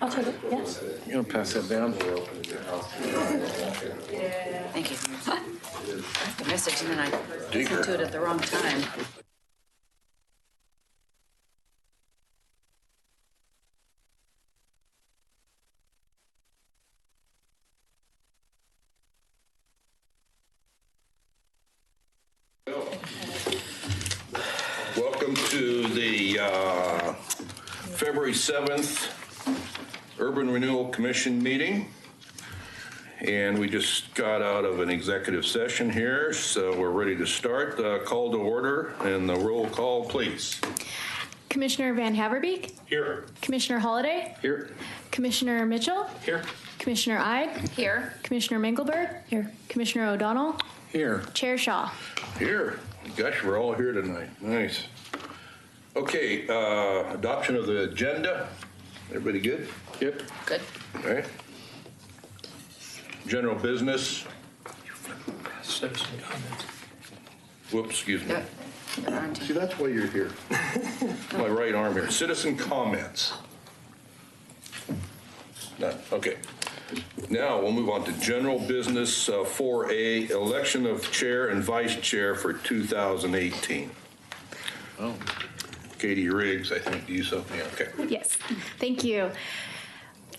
I'll take it, yes. You gonna pass that down? Thank you. I left the message and then I listened to it at the wrong time. Welcome to the February 7th Urban Renewal Commission meeting. And we just got out of an executive session here, so we're ready to start. Call to order and the roll call, please. Commissioner Van Haverbeek? Here. Commissioner Holliday? Here. Commissioner Mitchell? Here. Commissioner Ide? Here. Commissioner Mengelberg? Here. Commissioner O'Donnell? Here. Chair Shaw? Here. Gosh, we're all here tonight. Nice. Okay, adoption of the agenda. Everybody good? Yep. Good. All right. General business. Citizen comments. Whoops, excuse me. You're on to- See, that's why you're here. My right arm here. Citizen comments. None. Okay. Now we'll move on to general business 4A, election of chair and vice chair for 2018. Oh. Katie Riggs, I think, do you something? Okay. Yes, thank you.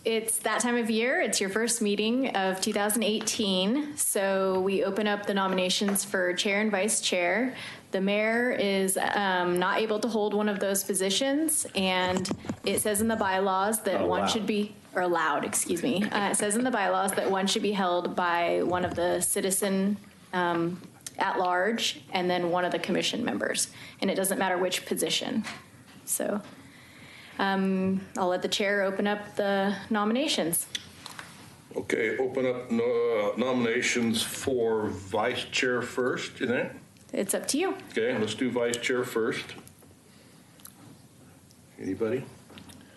It's that time of year. It's your first meeting of 2018. So we open up the nominations for chair and vice chair. The mayor is not able to hold one of those positions, and it says in the bylaws that one should be, or allowed, excuse me. It says in the bylaws that one should be held by one of the citizen at large and then one of the commission members. And it doesn't matter which position. So I'll let the chair open up the nominations. Okay, open up nominations for vice chair first, you think? It's up to you. Okay, let's do vice chair first. Anybody?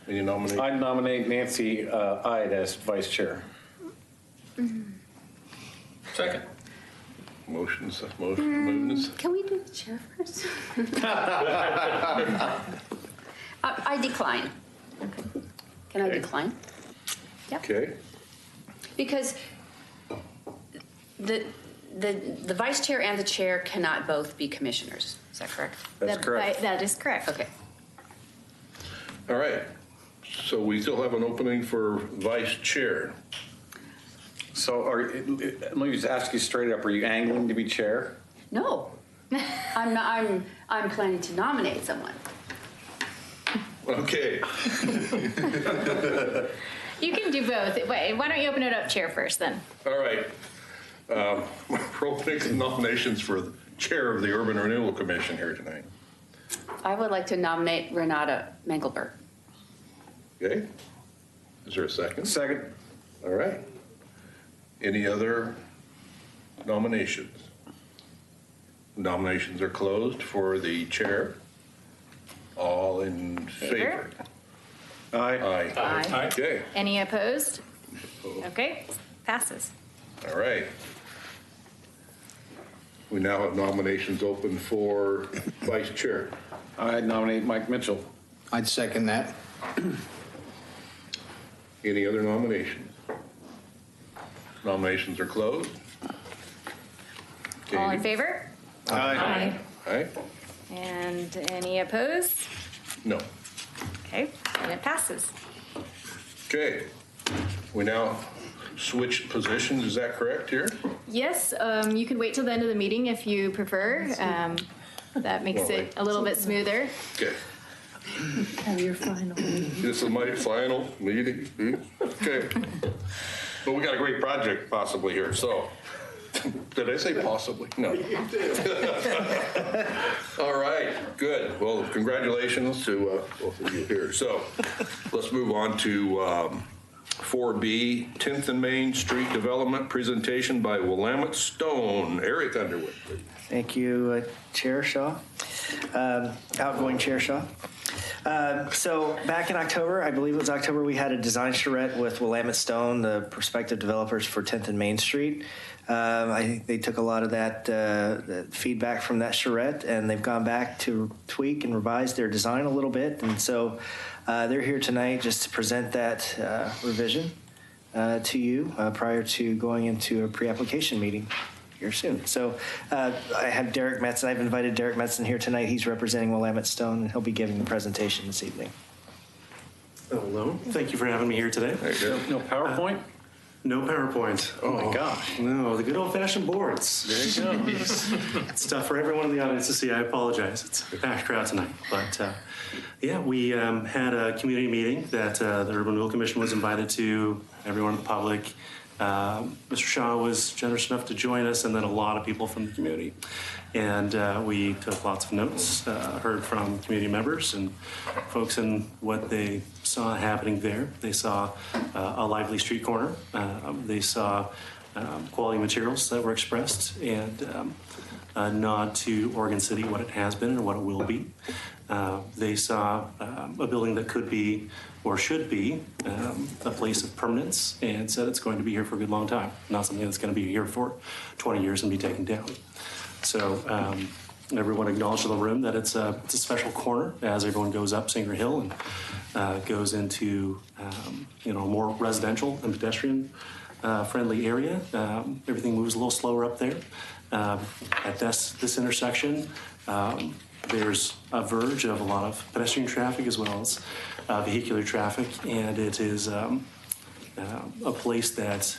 Any nominations? I nominate Nancy Ide as vice chair. Second. Motions, movements. Can we do the chair first? I decline. Okay. Can I Okay. decline? Okay, Because the vice chair and the chair cannot both be commissioners. Is that correct? That's correct. That is correct. Okay. all right. So we still have an opening for vice chair. So let me just ask you straight up, are you angling to be chair? No, I'm not. I'm planning to nominate someone. Okay, You can do both. Wait, why don't you open it up chair first then? all right. We're opening nominations for the chair of the Urban Renewal Commission here tonight. I would like to nominate Renata Mengelberg. Okay, is there a second? Second. All right. Any other nominations? Nominations are closed for the chair. All in favor? Aye. Aye. Aye. Okay, Any opposed? Okay, passes. all right. We now have nominations open for vice chair. I nominate Mike Mitchell. I'd second that. Any other nominations? Nominations are closed. All in Katie? favor? Aye. Aye? And any opposed? No. Okay, and it passes. Okay. We now switch positions, is that correct here? Yes, you can wait till the end of the meeting if you prefer. That makes Well, it a little bit smoother. Okay. Have your final. This is my final meeting. Okay. But we got a great project possibly here, so. Did I say possibly? No. All right, good. Well, congratulations to both of you here. So let's move on to 4B, 10th and Main Street Development Presentation by Willamette Stone. Eric Underwood, please. Thank you, Chair Shaw, outgoing Chair Shaw. So back in October, I believe it was October, we had a design charrette with Willamette Stone, the prospective developers for 10th and Main Street. I think they took a lot of that feedback from that charrette, and they've gone back to tweak and revise their design a little bit. And so they're here tonight just to present that revision to you prior to going into a pre-application meeting here soon. So I have Derek Metzen. I've invited Derek Metzen here tonight. He's representing Willamette Stone, and he'll be giving the presentation this evening. Hello. Thank you for having me here today. No PowerPoint? No PowerPoint. Oh my gosh. No, the good old-fashioned boards. There you go. It's tough for everyone in the audience to see. I apologize. It's a packed crowd tonight. But yeah, we had a community meeting that the Urban Renewal Commission was invited to, everyone in the public. Mr. Shaw was generous enough to join us, and then a lot of people from the community. And we took lots of notes, heard from community members and folks in what they saw happening there. They saw a lively street corner. They saw quality materials that were expressed, and a nod to Oregon City, what it has been and what it will be. They saw a building that could be or should be a place of permanence, and said it's going to be here for a good long time, not something that's going to be here for 20 years and be taken down. So everyone acknowledged in the room that it's a special corner as everyone goes up Singer Hill and goes into a more residential and pedestrian friendly area. Everything moves a little slower up there. At this intersection, there's a verge of a lot of pedestrian traffic as well as vehicular traffic, and it is a place that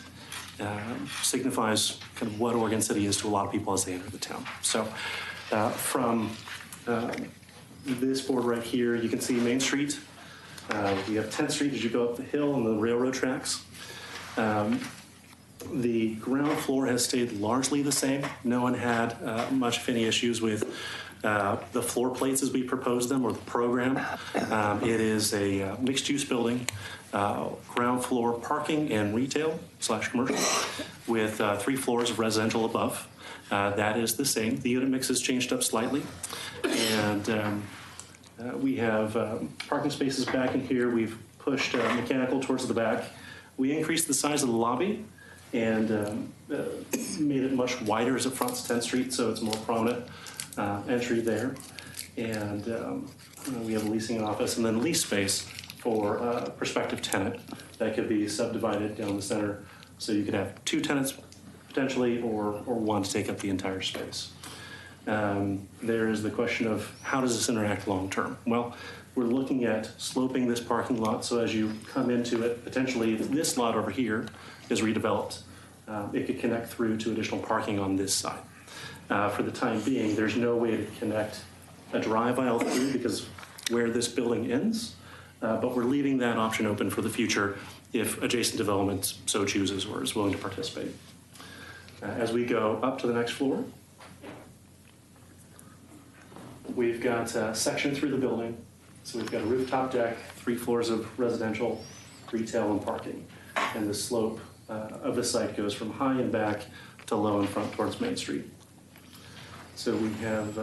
signifies kind of what Oregon City is to a lot of people as they enter the town. So from this board right here, you can see Main Street. You have 10th Street as you go up the hill and the railroad tracks. The ground floor has stayed largely the same. No one had much of any issues with the floor plates as we proposed them, or the program. It is a mixed-use building, ground floor parking and retail / commercial, with 3 floors of residential above. That is the same. The unit mix has changed up slightly, and we have parking spaces back in here. We've pushed mechanical towards the back. We increased the size of the lobby and made it much wider as it fronts 10th Street, so it's more prominent entry there. And we have a leasing office and then lease space for a prospective tenant that could be subdivided down the center. So you could have 2 tenants potentially, or 1 to take up the entire space. There is the question of how does this interact long term? Well, we're looking at sloping this parking lot, so as you come into it, potentially this lot over here is redeveloped. It could connect through to additional parking on this side. For the time being, there's no way to connect a drive aisle through because where this building ends, but we're leaving that option open for the future if adjacent development so chooses or is willing to participate. As we go up to the next floor, we've got a section through the building. So we've got a rooftop deck, 3 floors of residential, retail, and parking. And the slope of the site goes from high and back to low in front towards Main Street. So we have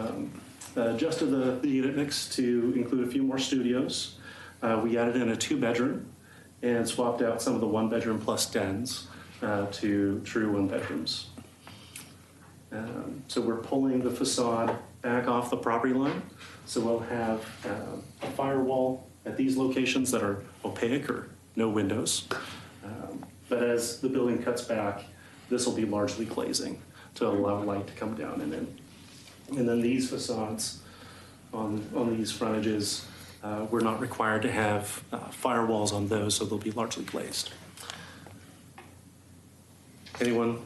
adjusted the unit mix to include a few more studios. We added in a 2-bedroom and swapped out some of the 1-bedroom plus dens to true 1-bedrooms. So we're pulling the facade back off the property line. So we'll have a firewall at these locations that are opaque or no windows. But as the building cuts back, this will be largely glazing to allow light to come down and in. And then these facades on these frontages, we're not required to have firewalls on those, so they'll be largely glazed. Anyone?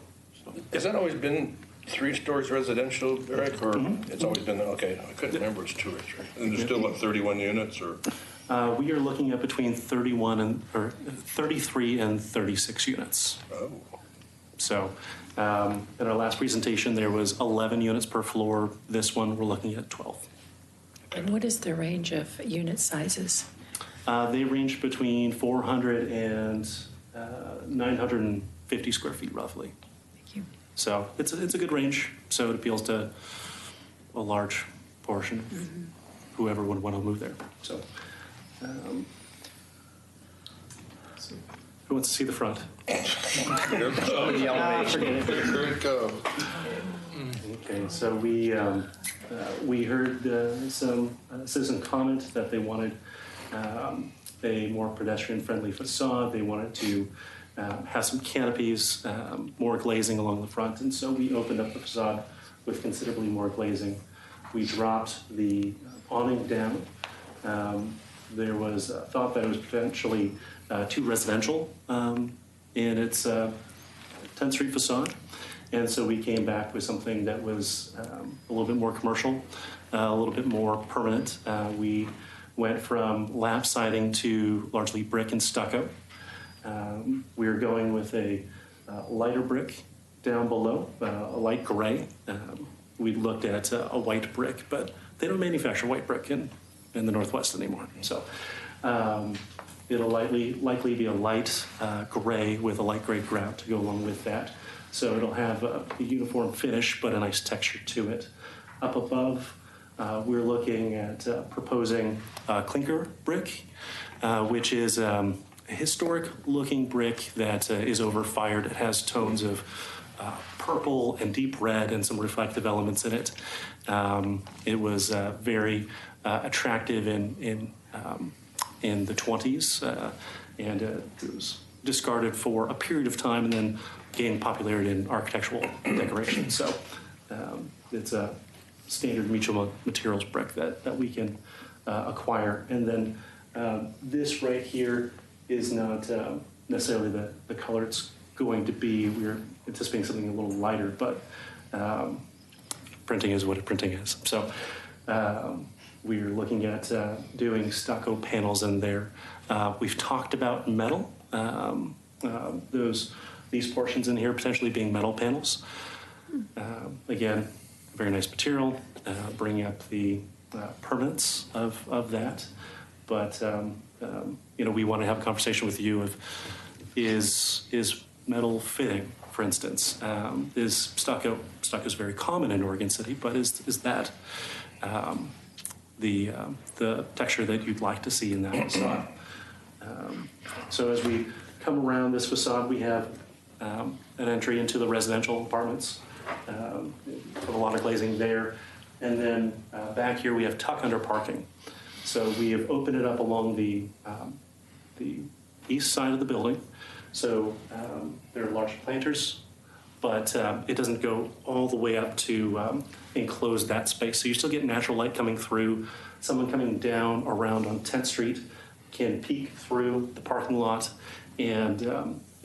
Has that always been 3 stories residential, Eric, or it's always been, okay, I couldn't remember, it's 2 or 3. And there's still, what, 31 units, or? We are looking at between 33 and 36 units. Oh. So in our last presentation, there was 11 units per floor. This one, we're looking at 12. And what is the range of unit sizes? They range between 400 and 950 square feet, roughly. Thank you. So it's a good range. So it appeals to a large portion of whoever would want to move there. So Who wants to see the front? Here it goes. Okay, so we heard some citizen comment that they wanted a more pedestrian-friendly facade. They wanted to have some canopies, more glazing along the front, and so we opened up the facade with considerably more glazing. We dropped the awning down. There was a thought that it was potentially too residential in its 10th Street facade. And so we came back with something that was a little bit more commercial, a little bit more permanent. We went from lap siding to largely brick and stucco. We are going with a lighter brick down below, a light gray. We looked at a white brick, but they don't manufacture white brick in the Northwest anymore. So it'll likely be a light gray with a light gray grout to go along with that. So it'll have a uniform finish, but a nice texture to it. Up above, we're looking at proposing clinker brick, which is a historic-looking brick that is over-fired. It has tones of purple and deep red and some reflective elements in it. It was very attractive in the 20s, and it was discarded for a period of time and then gained popularity in architectural decoration. So it's a standard mutual materials brick that we can acquire. And then this right here is not necessarily the color it's going to be. We're anticipating something a little lighter, but printing is what printing is. So we're looking at doing stucco panels in there. We've talked about metal. These portions in here potentially being metal panels. Again, very nice material, bringing up the permanence of that. But we want to have a conversation with you of is metal fitting, for instance? Is stucco is very common in Oregon City, but is that the texture that you'd like to see in that facade? So as we come around this facade, we have an entry into the residential apartments. Put a lot of glazing there. And then back here we have tuck under parking. So we have opened it up along the east side of the building. So there are large planters, but it doesn't go all the way up to enclose that space. So you still get natural light coming through. Someone coming down around on 10th Street can peek through the parking lot, and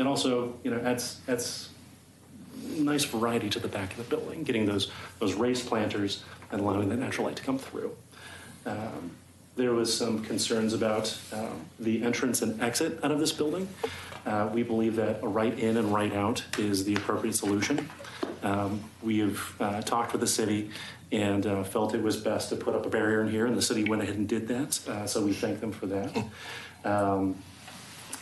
also adds nice variety to the back of the building, getting those raised planters and allowing that natural light to come through. There was some concerns about the entrance and exit out of this building. We believe that a right in and right out is the appropriate solution. We have talked with the city and felt it was best to put up a barrier in here, and the city went ahead and did that, so we thank them for that.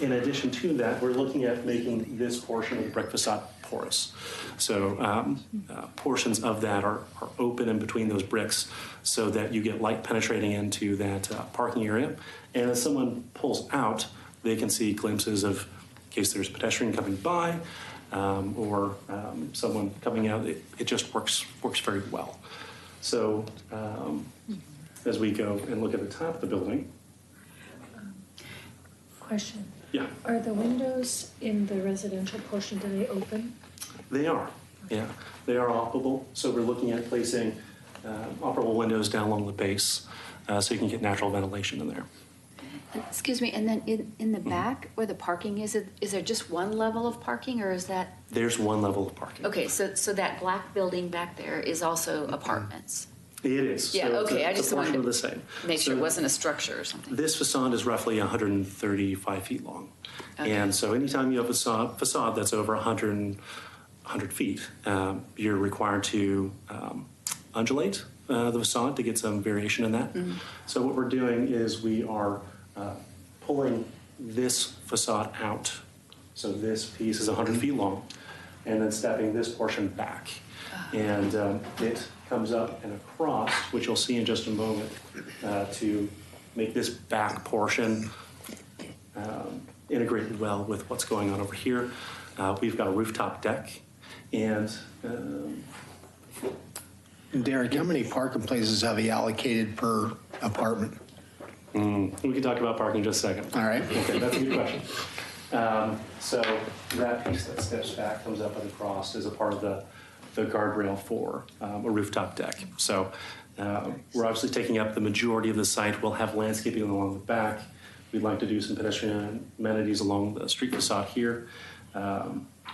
In addition to that, we're looking at making this portion of the brick facade porous. So portions of that are open in between those bricks so that you get light penetrating into that parking area. And as someone pulls out, they can see glimpses of, in case there's a pedestrian coming by or someone coming out, it just works very well. So as we go and look at the top of the building. Question. Yeah. Are the windows in the residential portion, do they open? They are, yeah. They are operable. So we're looking at placing operable windows down along the base so you can get natural ventilation in there. Excuse me, and then in the back where the parking is there just one level of parking, or is that? There's one level of parking. Okay, so that black building back there is also apartments? It is. Yeah, So okay, I just the wanted portion to of the same. make sure So it wasn't a structure or something. this facade is roughly 135 feet long. Okay. And so anytime you have a facade that's over 100 feet, you're required to undulate the facade to get some variation in that. Mm-hmm. So what we're doing is we are pulling this facade out. So this piece is 100 feet long, and then stepping this portion back. And it comes up and across, which you'll see in just a moment, to make this back portion integrated well with what's going on over here. We've got a rooftop deck, and Derek, how many parking places have you allocated per apartment? we can talk about parking in just a second. All right. Okay, that's a good question. So that piece that steps back comes up and across as a part of the guardrail for a rooftop deck. So we're obviously taking up the majority of the site. We'll have landscaping along the back. We'd like to do some pedestrian amenities along the street facade here.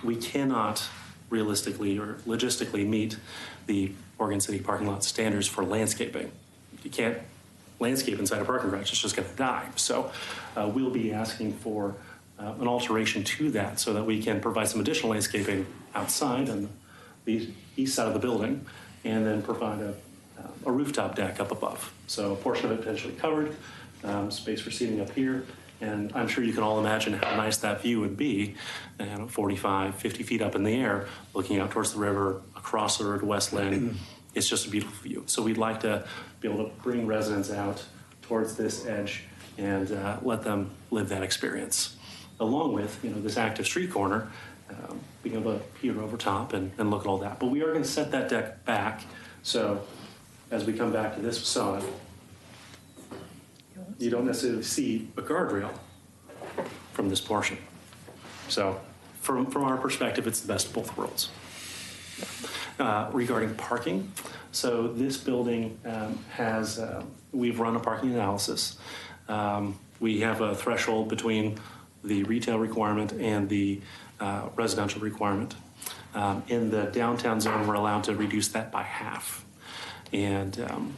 We cannot realistically or logistically meet the Oregon City parking lot standards for landscaping. You can't landscape inside a parking garage, it's just going to die. So we'll be asking for an alteration to that so that we can provide some additional landscaping outside on the east side of the building, and then provide a rooftop deck up above. So a portion of it potentially covered, space for seating up here. And I'm sure you can all imagine how nice that view would be, 45, 50 feet up in the air, looking out towards the river, across the river to West Lynn. It's just a beautiful view. So we'd like to be able to bring residents out towards this edge and let them live that experience. Along with, this active street corner, being able to peer over top and look at all that. But we are going to set that deck back. So as we come back to this facade, you don't necessarily see a guardrail from this portion. So from our perspective, it's the best of both worlds. Regarding parking, so this building we've run a parking analysis. We have a threshold between the retail requirement and the residential requirement. In the downtown zone, we're allowed to reduce that by half. And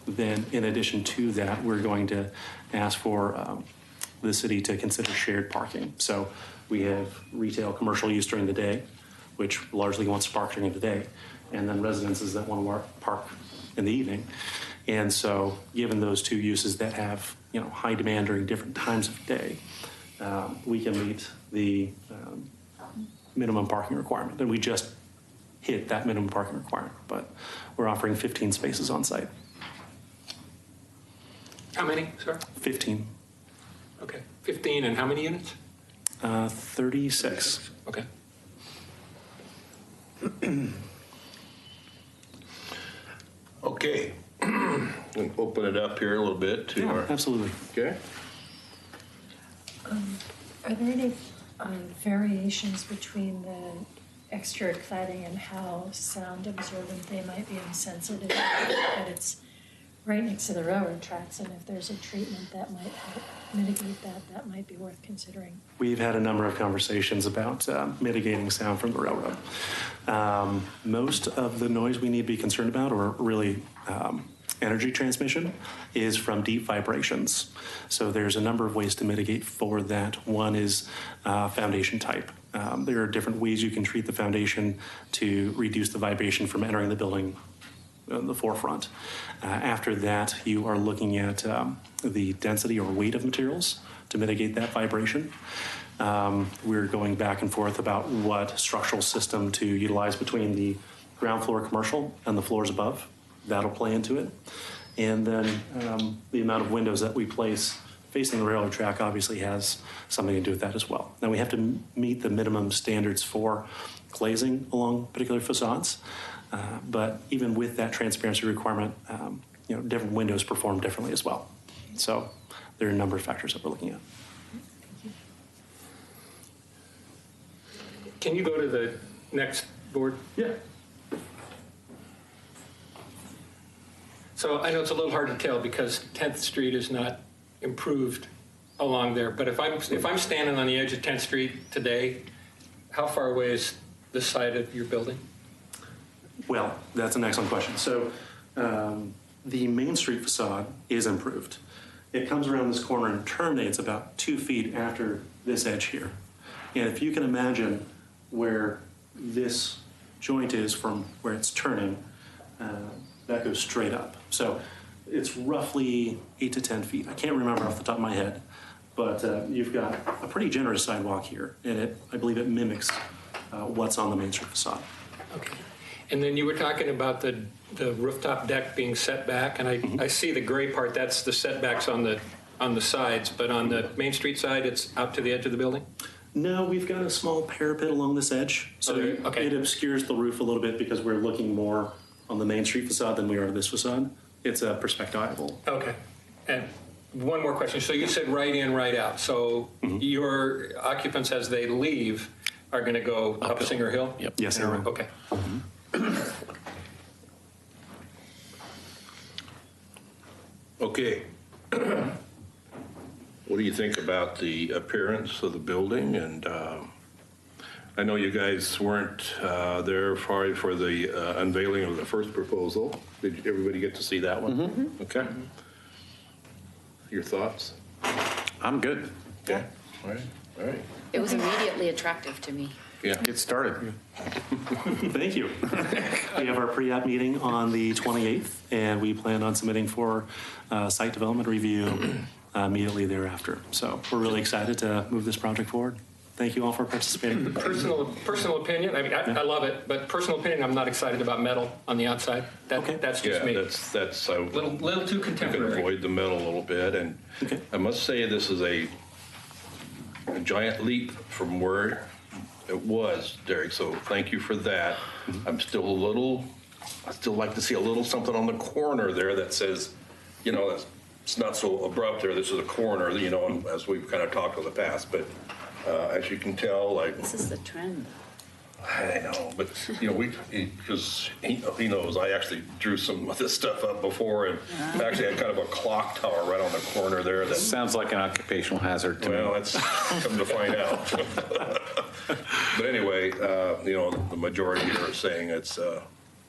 then in addition to that, we're going to ask for the city to consider shared parking. So we have retail commercial use during the day, which largely wants to park during the day, and then residences that want to park in the evening. And so given those two uses that have high demand during different times of day, we can meet the minimum parking requirement. And we just hit that minimum parking requirement, but we're offering 15 spaces on site. How many, sir? 15. Okay, 15 and how many units? 36. Okay. Okay. We'll open it up here a little bit to Yeah, our. absolutely. Okay. Are there any variations between the exterior cladding and how sound absorbent they might be and sensitive? That it's right next to the railroad tracks, and if there's a treatment that might help mitigate that, that might be worth considering. We've had a number of conversations about mitigating sound from the railroad. Most of the noise we need to be concerned about, or really energy transmission, is from deep vibrations. So there's a number of ways to mitigate for that. One is foundation type. There are different ways you can treat the foundation to reduce the vibration from entering the building in the forefront. After that, you are looking at the density or weight of materials to mitigate that vibration. We're going back and forth about what structural system to utilize between the ground floor commercial and the floors above. That'll play into it. And then the amount of windows that we place facing the railroad track obviously has something to do with that as well. Now we have to meet the minimum standards for glazing along particular facades. But even with that transparency requirement, different windows perform differently as well. So there are a number of factors that we're looking at. Can you go to the next board? Yeah. So I know it's a little hard to tell because 10th Street is not improved along there, but if I'm standing on the edge of 10th Street today, how far away is the side of your building? Well, that's an excellent question. So the Main Street facade is improved. It comes around this corner and terminates about 2 feet after this edge here. And if you can imagine where this joint is from where it's turning, that goes straight up. So it's roughly 8 to 10 feet. I can't remember off the top of my head, but you've got a pretty generous sidewalk here, and I believe it mimics what's on the Main Street facade. Okay. And then you were talking about the rooftop deck being set back, and I see the gray part, that's the setbacks on the sides, but on the Main Street side, it's out to the edge of the building? No, we've got a small parapet along this edge, so Okay. it obscures the roof a little bit because we're looking more on the Main Street facade than we are this facade. It's a perspectival. Okay. And one more question. So you said right in, right out. So your occupants, as they leave, are going to go up Singer Hill? Yep. Yes, they will. Okay. Okay. What do you think about the appearance of the building? And I know you guys weren't there for the unveiling of the first proposal. Did everybody get to see that one? Okay. your thoughts? I'm good. Yeah. All right. All right. It was immediately attractive to me. Yeah. Get started. Thank you. We have our pre-app meeting on the 28th, and we plan on submitting for site development review immediately thereafter. So we're really excited to move this project forward. Thank you all for participating. Personal opinion, I mean, I love it, but personal opinion, I'm not excited about metal on the outside. Okay. That's just Yeah, me. that's Little too you can contemporary. avoid the metal a little bit, and Okay. I must say this is a giant leap from where it was, Derek. So thank you for that. I still like to see a little something on the corner there that says, you know, it's not so abrupt there. This is a corner, you know, as we've kind of talked in the past, but as you can tell, like. This is the trend. I know, but you know, because he knows I actually drew some of this stuff up before, and actually had kind of a clock tower right on the corner there. That Sounds like an occupational hazard to well, me. that's come to find out. But anyway, you know, the majority are saying it's.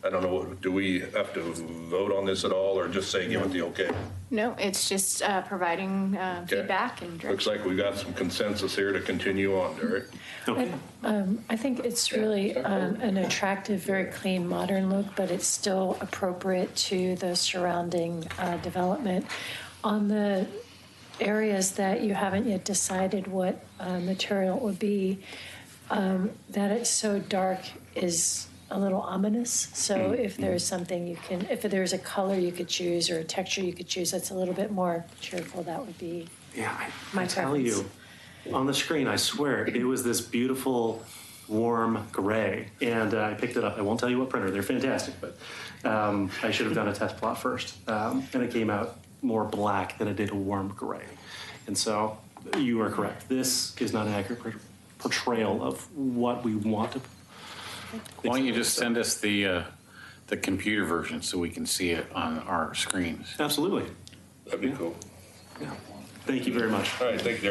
I don't know. Do we have to vote on this at all, or just say give it the okay? No, it's just providing feedback and Looks direction. like we got some consensus here to continue on, Derek. Okay. I think it's really an attractive, very clean, modern look, but it's still appropriate to the surrounding development. On the areas that you haven't yet decided what material it would be, that it's so dark is a little ominous. So if there's something if there's a color you could choose or a texture you could choose that's a little bit more cheerful, that would be Yeah, My I tell preference. you, on the screen, I swear, it was this beautiful, warm gray, and I picked it up. I won't tell you what printer; they're fantastic, but I should have done a test plot first, and it came out more black than it did a warm gray. And so, you are correct. This is not an accurate portrayal of what we want to. Why don't you just send us the computer version so we can see it on our screens? Absolutely. That'd be cool. Yeah. Thank you very much. All right, thank you,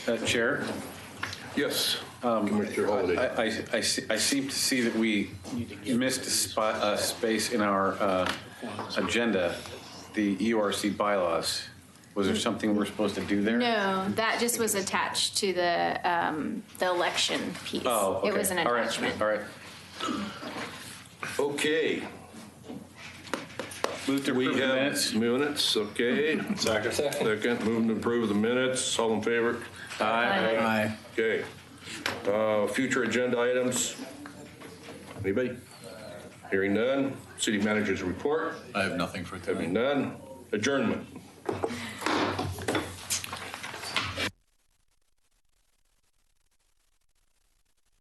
Derek. Chair, Yes, Commissioner Holiday. I seem to see that we missed a space in our agenda, the URC bylaws. Was there something we're supposed to do there? No, that just was attached to the election piece. Oh, okay. It was an All right, attachment. all right. Okay, Move to we approve the have minutes. minutes, okay. Second. Second, move to approve the minutes, all in favor? Aye. Okay. Future agenda items? Anybody? Hearing none. City manager's report? I have nothing for Having tonight. none. Adjournment.